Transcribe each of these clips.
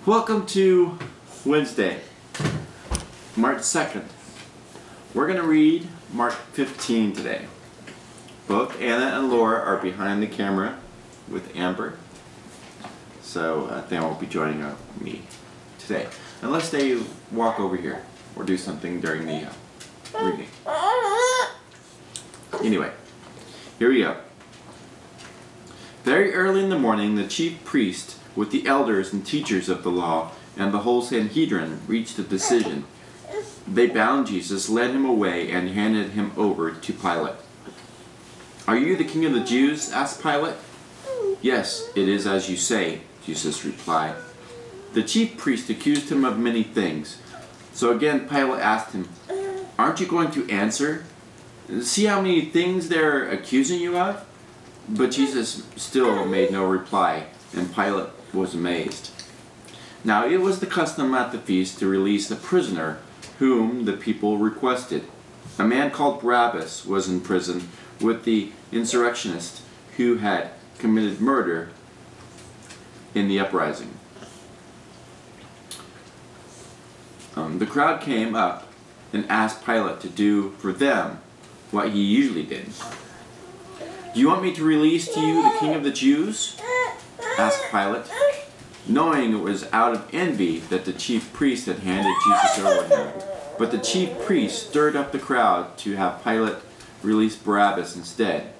Welcome to Wednesday, March 2nd. We're going to read Mark 15 today. Both Anna and Laura are behind the camera with Amber, so they won't be joining me today, unless they walk over here or do something during the reading. Anyway, here we go. Very early in the morning, the chief priest with the elders and teachers of the law and the whole Sanhedrin reached a decision. They bound Jesus, led him away, and handed him over to Pilate. "Are you the king of the Jews?" asked Pilate. "Yes, it is as you say," Jesus replied. The chief priest accused him of many things. So again Pilate asked him, "Aren't you going to answer? See how many things they're accusing you of?" But Jesus still made no reply, and Pilate was amazed. Now it was the custom at the feast to release a prisoner whom the people requested. A man called Barabbas was in prison with the insurrectionists who had committed murder in the uprising. The crowd came up and asked Pilate to do for them what he usually did. "Do you want me to release to you the king of the Jews?" asked Pilate, knowing it was out of envy that the chief priest had handed Jesus over to him. But the chief priest stirred up the crowd to have Pilate release Barabbas instead.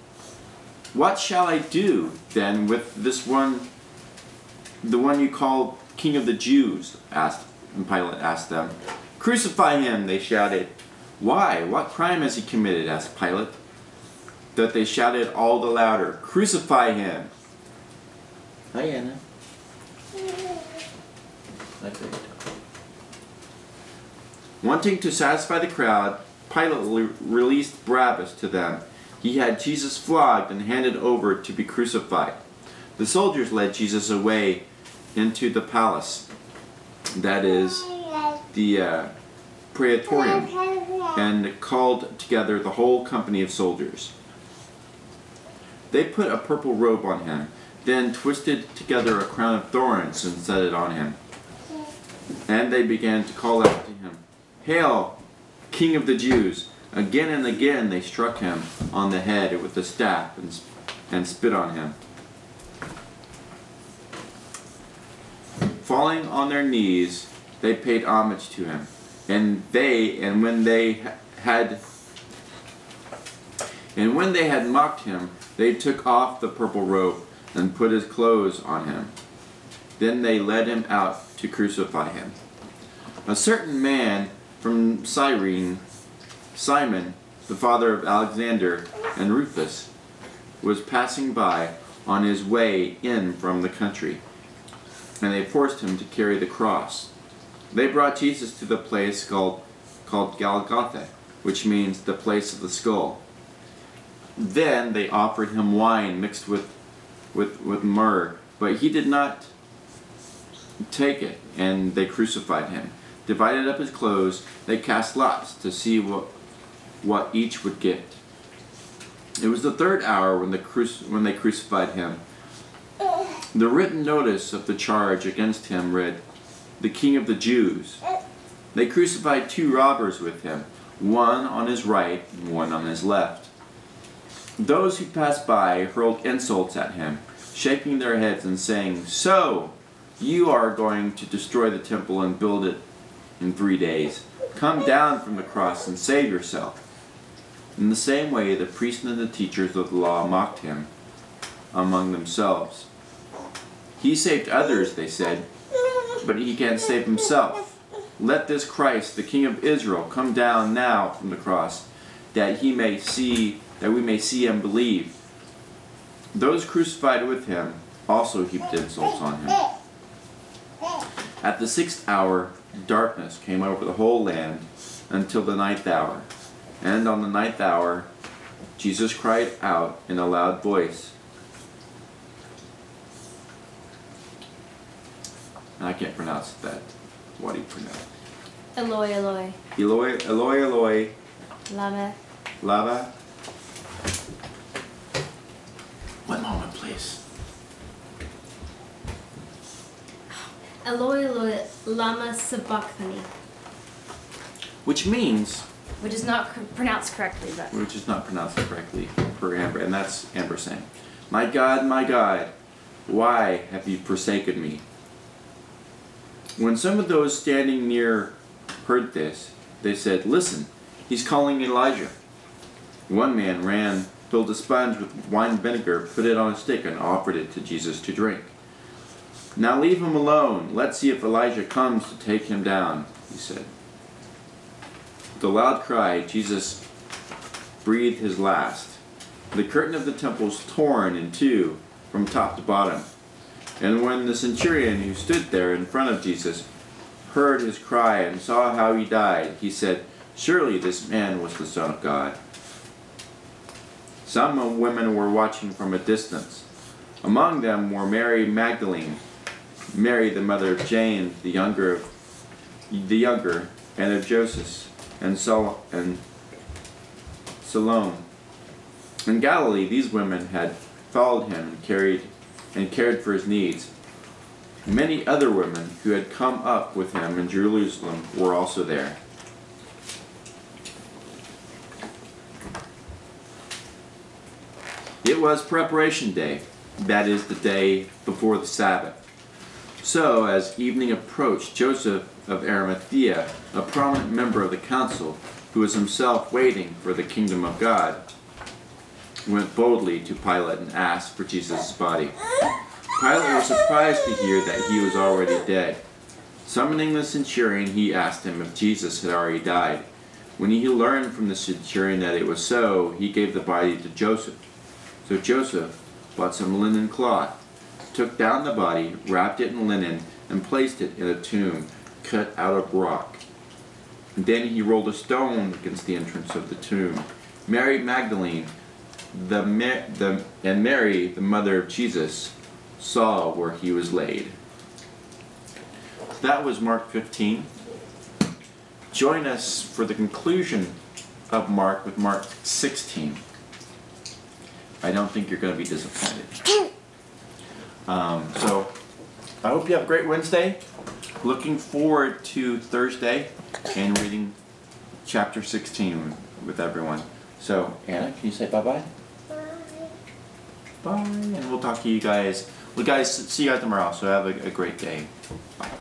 "What shall I do then with this one, the one you call king of the Jews?" Pilate asked them. "Crucify him," they shouted. "Why? What crime has he committed?" asked Pilate. That they shouted all the louder, "Crucify him!" Hi, Anna. Wanting to satisfy the crowd, Pilate released Barabbas to them. He had Jesus flogged and handed over to be crucified. The soldiers led Jesus away into the palace, that is, the praetorium, and called together the whole company of soldiers. They put a purple robe on him, then twisted together a crown of thorns and set it on him. And they began to call out to him, "Hail, King of the Jews!" Again and again they struck him on the head with a staff and spit on him. Falling on their knees, they paid homage to him. And when they had mocked him, they took off the purple robe and put his clothes on him. Then they led him out to crucify him. A certain man from Cyrene, Simon, the father of Alexander and Rufus, was passing by on his way in from the country, and they forced him to carry the cross. They brought Jesus to the place called Golgotha, which means the place of the skull. Then they offered him wine mixed with myrrh, but he did not take it, and they crucified him. Divided up his clothes, they cast lots to see what each would get. It was the third hour when they crucified him. The written notice of the charge against him read, "The King of the Jews." They crucified two robbers with him, one on his right and one on his left. Those who passed by hurled insults at him, shaking their heads and saying, "So, you are going to destroy the temple and build it in 3 days. Come down from the cross and save yourself." In the same way, the priests and the teachers of the law mocked him among themselves. "He saved others," they said, "but he can't save himself. Let this Christ, the King of Israel, come down now from the cross, that we may see and believe." Those crucified with him also heaped insults on him. At the 6th hour, darkness came over the whole land until the 9th hour. And on the 9th hour, Jesus cried out in a loud voice. I can't pronounce that. What do you pronounce? Eloi, Eloi. Eloi, Eloi, Eloi. Lama. One moment, please. Eloi, Eloi, lama sabachthani. Which means, Which is not pronounced correctly, but. which is not pronounced correctly for Amber, and that's Amber saying, my God, why have you forsaken me? When some of those standing near heard this, they said, listen, he's calling Elijah. One man ran, filled a sponge with wine vinegar, put it on a stick, and offered it to Jesus to drink. Now leave him alone. Let's see if Elijah comes to take him down, he said. With a loud cry, Jesus breathed his last. The curtain of the temple was torn in two from top to bottom. And when the centurion who stood there in front of Jesus heard his cry and saw how he died, he said, surely this man was the Son of God. Some women were watching from a distance. Among them were Mary Magdalene, Mary the mother of James the younger, and of Joseph, and Salome. In Galilee, these women had followed him and cared for his needs. Many other women who had come up with him in Jerusalem were also there. It was preparation day, that is the day before the Sabbath. So, as evening approached, Joseph of Arimathea, a prominent member of the council, who was himself waiting for the kingdom of God, went boldly to Pilate and asked for Jesus' body. Pilate was surprised to hear that he was already dead. Summoning the centurion, he asked him if Jesus had already died. When he learned from the centurion that it was so, he gave the body to Joseph. So Joseph bought some linen cloth, took down the body, wrapped it in linen, and placed it in a tomb cut out of rock. And then he rolled a stone against the entrance of the tomb. Mary Magdalene and Mary, the mother of Jesus, saw where he was laid. So that was Mark 15. Join us for the conclusion of Mark with Mark 16. I don't think you're going to be disappointed. So, I hope you have a great Wednesday. Looking forward to Thursday and reading chapter 16 with everyone. So, Anna, can you say bye-bye? Bye. Bye. And we'll talk to you guys. See you guys tomorrow. So have a great day. Bye.